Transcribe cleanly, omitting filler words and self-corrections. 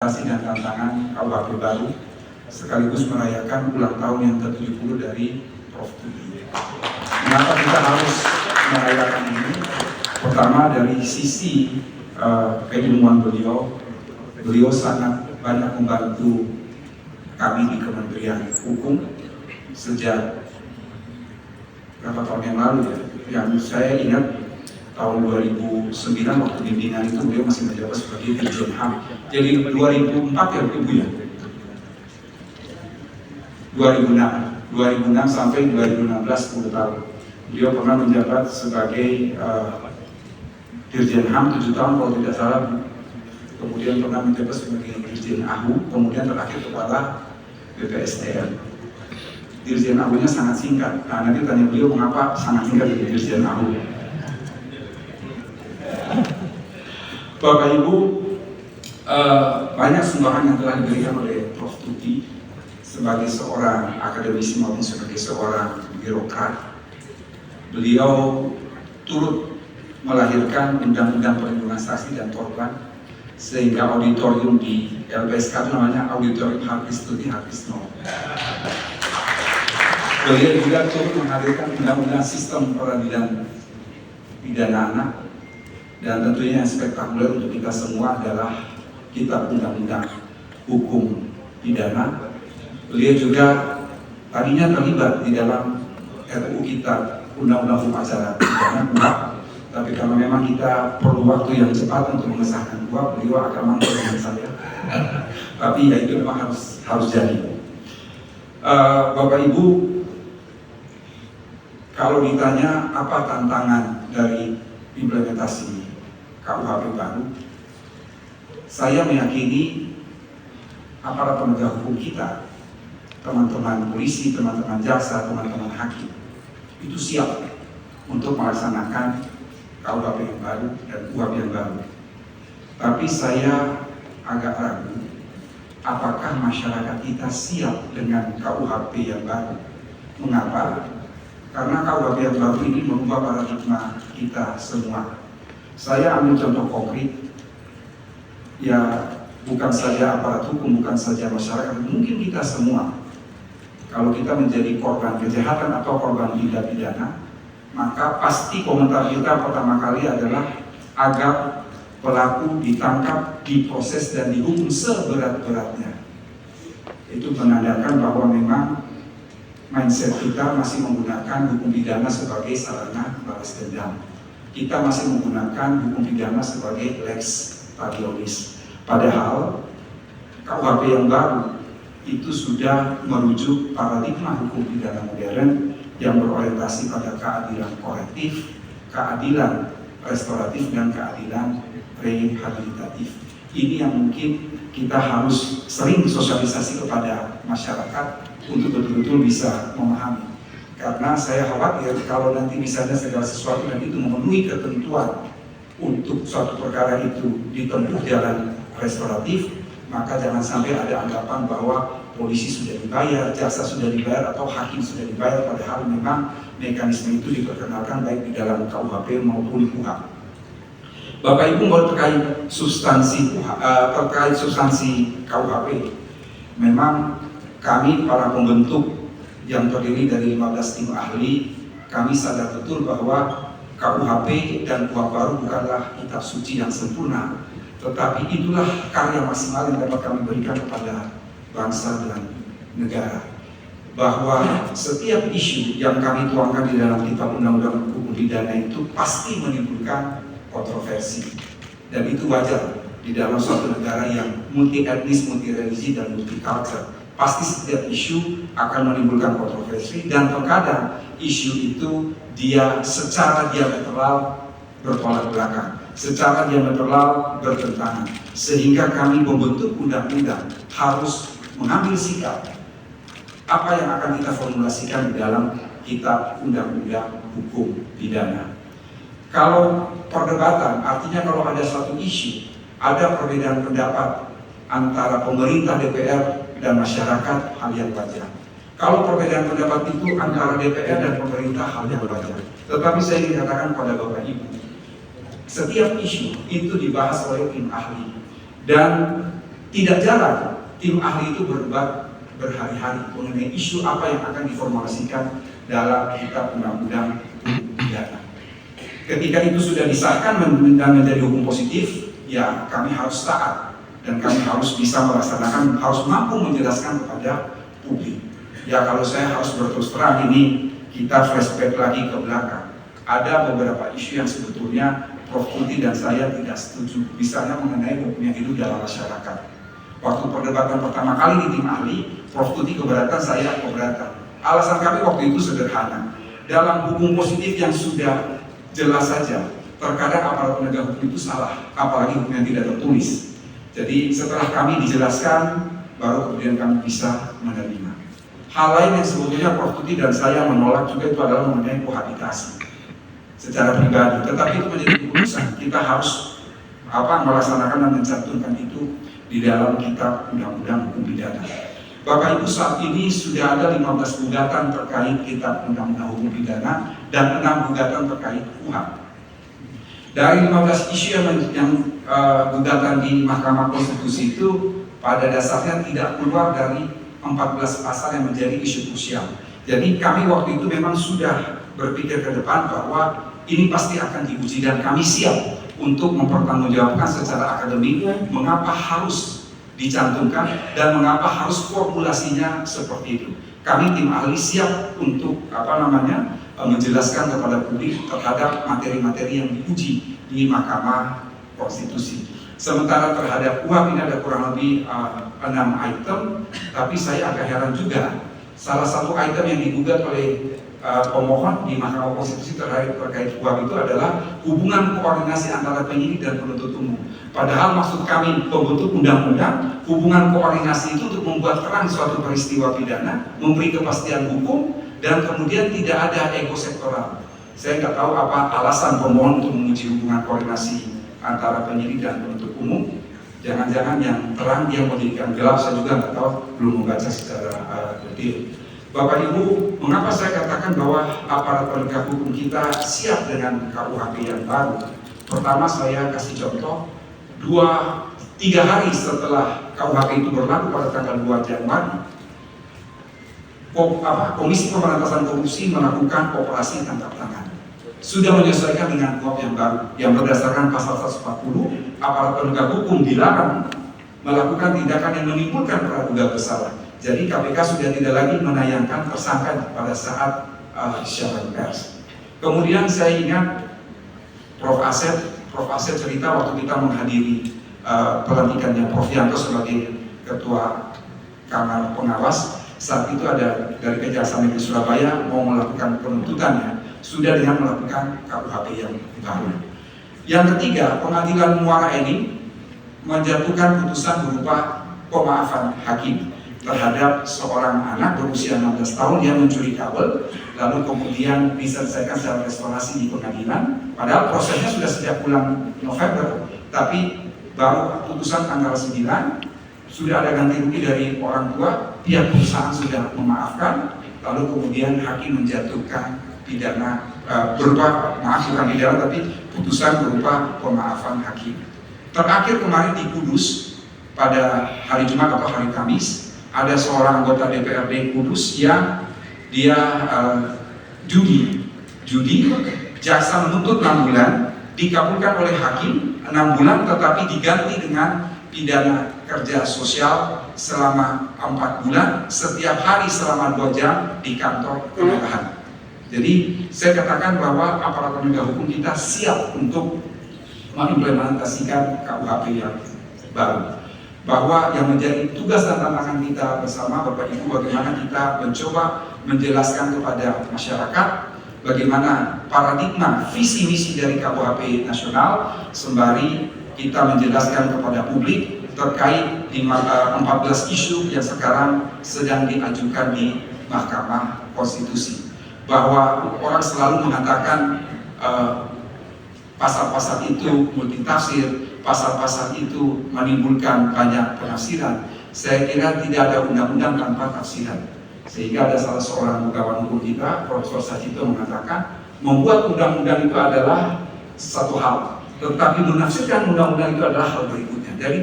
dan tantangan KUHP baru sekaligus merayakan ulang tahun yang ke-70 dari Prof. Tuti. Mengapa kita harus merayakan ini? Pertama dari sisi keilmuan beliau sangat banyak membantu kami di Kementerian Hukum sejak berapa tahun yang lalu ya. Yang saya ingat tahun 2009 waktu bimbingan itu beliau masih menjabat sebagai Dirjen HAM. Jadi 2004 ya Ibu ya? 2006 sampai 2016 10 tahun. Beliau pernah menjabat sebagai Dirjen HAM 7 tahun kalau tidak salah. Kemudian pernah menjabat sebagai Dirjen AHU, kemudian terakhir Kepala BPSDM. Dirjen AHU-nya sangat singkat. Nah, nanti tanya beliau mengapa sangat singkat di Dirjen AHU. Bapak Ibu, banyak sumbangan yang telah diberikan oleh Prof. Tuti sebagai seorang akademisi maupun sebagai seorang birokrat. Beliau turut melahirkan Undang-Undang Perlindungan Saksi dan Korban, sehingga auditorium di LPSK itu namanya Auditorium Hafiz Tuti Hafizno. Beliau juga turut menghadirkan Undang-Undang Sistem Peradilan Pidana Anak. Dan tentunya yang spektakuler untuk kita semua adalah Kitab Undang-Undang Hukum Pidana. Beliau juga tadinya terlibat di dalam RUU Kitab Undang-Undang Hukum Acara Pidana KUHP. Tapi karena memang kita perlu waktu yang cepat untuk mengesahkan KUHP, beliau akan mantul dengan saya. Tapi ya itu memang harus jadi. Bapak Ibu, kalau ditanya apa tantangan dari implementasi KUHP baru, saya meyakini aparat penegak hukum kita, teman-teman polisi, teman-teman jaksa, teman-teman hakim, itu siap untuk melaksanakan KUHP yang baru dan KUHP yang baru. Tapi saya agak ragu, apakah masyarakat kita siap dengan KUHP yang baru? Mengapa? Karena KUHP yang baru ini merubah paradigma kita semua. Saya ambil contoh konkret, ya bukan saja aparat hukum, bukan saja masyarakat, mungkin kita semua. Kalau kita menjadi korban kejahatan atau korban tindak pidana, maka pasti komentar kita pertama kali adalah agar pelaku ditangkap, diproses dan dihukum seberat-beratnya. Itu menandakan bahwa memang mindset kita masih menggunakan hukum pidana sebagai sarana balas dendam. Kita masih menggunakan hukum pidana sebagai lex talionis. Padahal KUHP yang baru itu sudah merujuk paradigma hukum pidana modern yang berorientasi pada keadilan korektif, keadilan restoratif, dan keadilan rehabilitatif. Ini yang mungkin kita harus sering sosialisasi kepada masyarakat untuk betul-betul bisa memahami. Karena saya khawatir kalau nanti misalnya segala sesuatu dan itu memenuhi ketentuan untuk suatu perkara itu ditempuh jalan restoratif, maka jangan sampai ada anggapan bahwa polisi sudah dibayar, jaksa sudah dibayar, atau hakim sudah dibayar, padahal memang mekanisme itu diperkenalkan baik di dalam KUHP maupun KUHP. Bapak Ibu mau terkait substansi KUHP, memang kami para pembentuk yang terdiri dari 15 tim ahli, kami sadar betul bahwa KUHP dan KUHP baru bukanlah kitab suci yang sempurna, tetapi itulah karya maksimal yang dapat kami berikan kepada bangsa dan negara. Bahwa setiap isu yang kami tuangkan di dalam kitab undang-undang hukum pidana itu pasti menimbulkan kontroversi, dan itu wajar di dalam suatu negara yang multi etnis, multi religi, dan multi culture. Pasti setiap isu akan menimbulkan kontroversi, dan terkadang isu itu dia secara diametral bertolak belakang, secara diametral bertentangan, sehingga kami membentuk undang-undang harus mengambil sikap apa yang akan kita formulasikan di dalam kitab undang-undang hukum pidana. Kalau perdebatan, artinya kalau ada suatu isu, ada perbedaan pendapat antara pemerintah, DPR, dan masyarakat, hal yang wajar. Kalau perbedaan pendapat itu antara DPR dan pemerintah, hal yang wajar. Tetapi saya ingin katakan pada Bapak Ibu, setiap isu itu dibahas oleh tim ahli, dan Tidak jarang tim ahli itu berdebat berhari-hari mengenai isu apa yang akan diformulasikan dalam kitab undang-undang pidana. Ketika itu sudah disahkan dan menjadi hukum positif, ya kami harus taat dan kami harus bisa melaksanakan, harus mampu menjelaskan kepada publik. Ya kalau saya harus berterus terang, ini kita flashback lagi ke belakang. Ada beberapa isu yang sebetulnya Prof. Tuti dan saya tidak setuju, misalnya mengenai hukum yang hidup dalam masyarakat. Waktu perdebatan pertama kali di tim ahli, Prof. Tuti keberatan, saya keberatan. Alasan kami waktu itu sederhana. Dalam hukum positif yang sudah jelas saja, terkadang aparat penegak hukum itu salah, apalagi hukum yang tidak tertulis. Jadi setelah kami dijelaskan, baru kemudian kami bisa menerima. Hal lain yang sebetulnya Prof. Tuti dan saya menolak juga itu adalah mengenai kohabitasi secara pribadi. Tetapi itu menjadi keputusan. Kita harus melaksanakan dan mencantumkan itu di dalam kitab undang-undang hukum pidana. Bapak Ibu, saat ini sudah ada 15 gugatan terkait kitab undang-undang hukum pidana dan 6 gugatan terkait KUHP. Dari 15 isu yang gugatan di Mahkamah Konstitusi itu pada dasarnya tidak keluar dari 14 pasal yang menjadi isu krusial. Jadi kami waktu itu memang sudah berpikir ke depan bahwa ini pasti akan diuji dan kami siap untuk mempertanggungjawabkan secara akademik mengapa harus dicantumkan dan mengapa harus formulasinya seperti itu. Kami tim ahli siap untuk menjelaskan kepada publik terhadap materi-materi yang diuji di Mahkamah Konstitusi. Sementara terhadap KUHP ini ada kurang lebih 6 item, tapi saya agak heran juga. Salah satu item yang digugat oleh pemohon di Mahkamah Konstitusi terkait KUHP itu adalah hubungan koordinasi antara penyidik dan penuntut umum. Padahal maksud kami pembentuk undang-undang, hubungan koordinasi itu untuk membuat terang suatu peristiwa pidana, memberi kepastian hukum, dan kemudian tidak ada ego sektoral. Saya nggak tahu apa alasan pemohon untuk menguji hubungan koordinasi antara penyidik dan penuntut umum. Jangan-jangan yang terang dia menjadikan gelap, saya juga nggak tahu, belum membaca secara detail. Bapak Ibu, mengapa saya katakan bahwa aparat penegak hukum kita siap dengan KUHP yang baru? Pertama, saya kasih contoh, 2-3 hari setelah KUHP itu berlaku pada tanggal 2 Januari, Komisi Pemberantasan Korupsi melakukan operasi tangkap tangan. Sudah menyesuaikan dengan KUHP yang baru, yang berdasarkan pasal 140, aparat penegak hukum dilarang melakukan tindakan yang menimbulkan praduga bersalah. Jadi KPK sudah tidak lagi menayangkan tersangka pada saat siaran pers. Kemudian saya ingat Prof. Asep cerita waktu kita menghadiri pelantikannya Prof. Yanto sebagai Ketua Kamar Pengawas. Saat itu ada dari Kejaksaan Negeri Surabaya mau melakukan penuntutannya, sudah dengan melakukan KUHP yang baru. Yang ketiga, Pengadilan Muara Enim menjatuhkan putusan berupa pemaafan hakim terhadap seorang anak berusia 16 tahun yang mencuri kabel, lalu kemudian diselesaikan secara restorasi di pengadilan. Padahal prosesnya sudah sejak bulan November, tapi baru putusan tanggal 9, sudah ada ganti rugi dari orang tua, pihak perusahaan sudah memaafkan, lalu kemudian hakim menjatuhkan pidana berupa bukan pidana tapi putusan berupa pemaafan hakim. Terakhir kemarin di Kudus pada hari Jumat atau hari Kamis, ada seorang anggota DPRD Kudus yang dia judi, jaksa menuntut 6 bulan, dikabulkan oleh hakim 6 bulan, tetapi diganti dengan pidana kerja sosial selama 4 bulan, setiap hari selama 2 jam di kantor kelurahan. Jadi saya katakan bahwa aparat penegak hukum kita siap untuk mengimplementasikan KUHP yang baru. Bahwa yang menjadi tugas dan tantangan kita bersama Bapak Ibu, bagaimana kita mencoba menjelaskan kepada masyarakat bagaimana paradigma visi misi dari KUHP nasional, sembari kita menjelaskan kepada publik terkait 14 isu yang sekarang sedang diajukan di Mahkamah Konstitusi. Bahwa orang selalu mengatakan pasal-pasal itu multitafsir, pasal-pasal itu menimbulkan banyak penafsiran. Saya kira tidak ada undang-undang tanpa tafsiran. Sehingga ada salah seorang budayawan hukum kita, Profesor Sajito, mengatakan membuat undang-undang itu adalah satu hal, tetapi menafsirkan undang-undang itu adalah hal berikutnya. Jadi